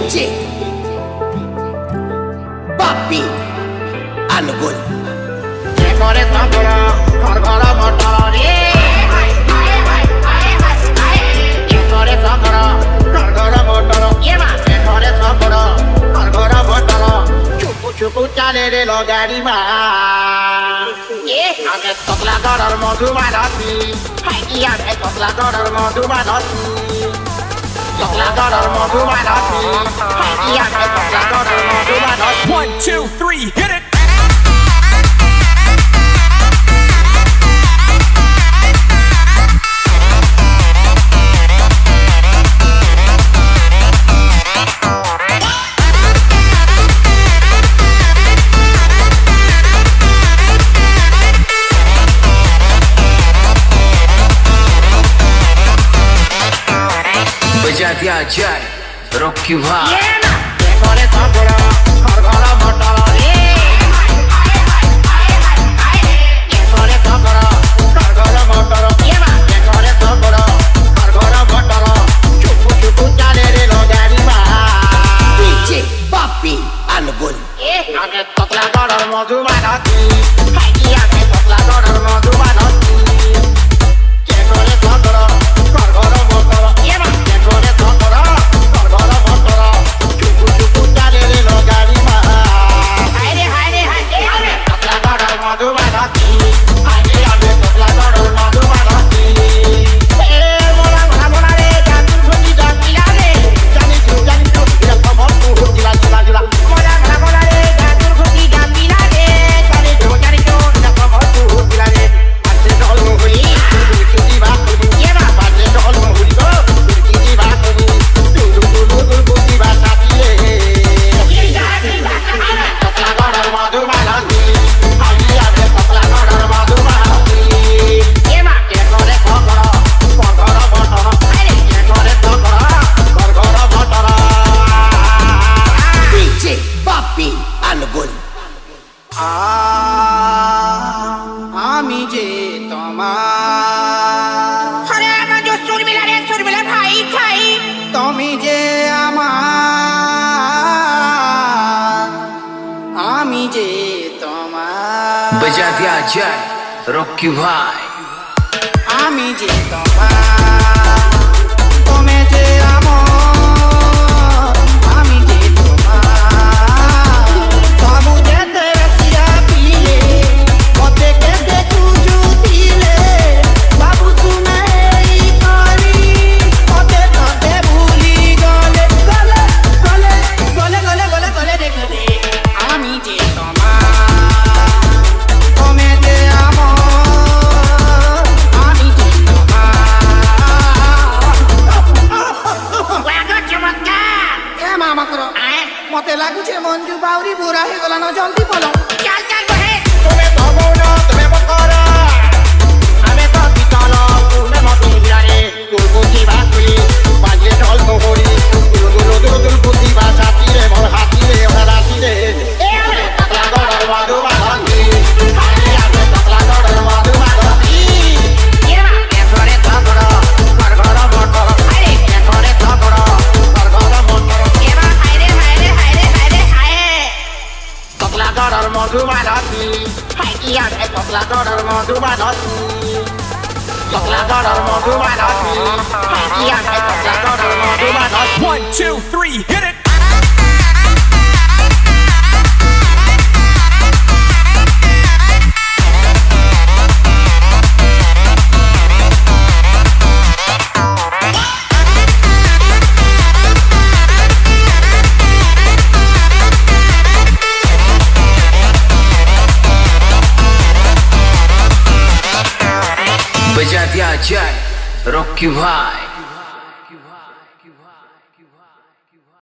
DJ Papi Anugul Ekore sabra ghar ghar motor ye Ekore sabra ghar ghar motor ye ma ekore sabra ghar ghar motor chupu chupu chale re lo gadi ma ye age tokla garar modhu banati hai ki age tokla garar modhu banati tokla garar modhu banati hai ki age tokla garar modhu banati 1 2 3 hit it. बजा दिया जाए Rocky भाई ekore sabra ghar ghar motor ye ekore sabra ghar ghar motor ye ma ekore sabra ghar ghar motor chupu chupu chale re lo gadi ma DJ Papi Anugul age tokla garar modhu banati hai ki age tokla garar modhu banati ekore sabra ghar ghar motor ye ma ekore sabra ghar ghar motor chupu chupu chale re lo gadi ma hai re tokla garar modhu banati hai ki age tokla garar modhu banati mola re jantu khoti dakila re jani tu ira khamor tu jila mola re jantu khoti dakila re jani tu ira khamor tu jila re ase dol mohuri tu ba ye ba ase dol mohuri to tu ba tu ba sati re tokla garar modhu banati hai ki age tokla garar modhu banati ye ma ekore sabra ghar ghar motor hai ekore sabra ghar ghar motor DJ Papi Anugul আমি যে তোমার আরে আমার যে সুরবিলা ভাই তুমি যে আমার আমি যে তোমার बजा दिया जाए रॉकी भाई আমি যে তোমার তুমি যে আমার আমি যে তোমার সবু যেতে রসিয়া পিলে মতে কে দেখু জুতিলে বাবু শুনে এই করি মতে মতে ভুলি গলে গলে গলে গলে গলে গলে গলে দেখলে আমি যে তোমার তুমি যে আমার আমি যে চমৎকার এ মামা করো মতে লাগুছে মঞ্জু বাউরি বুড়া হয়ে গলা না জলদি বলো চাল বহে তুমি তো মৌন তুমি বকরা আমি তো পিতল তুমি মতে বিরারে তোর বুদ্ধি বাকুলি বাজে ঢল মোহরি দুল বুদ্ধি বাসাতি রে মোর হাতি রে ওরা রাতি রে এ আমি তকলা গড়র মধু বাঁধি আমি আমি তকলা গড়র মধু বাঁধি এ মা একরে তকড় ঘর ঘর মোটর আরে একরে তকড় ঘর ঘর মোটর এ মা হায়রে তকলা গড়র মধু বাঁধি হাই কি আগে তকলা গড়র মধু বাঁধি তকলা গড়র মধু বাঁধি হাই কি আগে তকলা গড়র মধু বাঁধি 1 2 3 hit it. बजा दिया जाए रॉकी भाई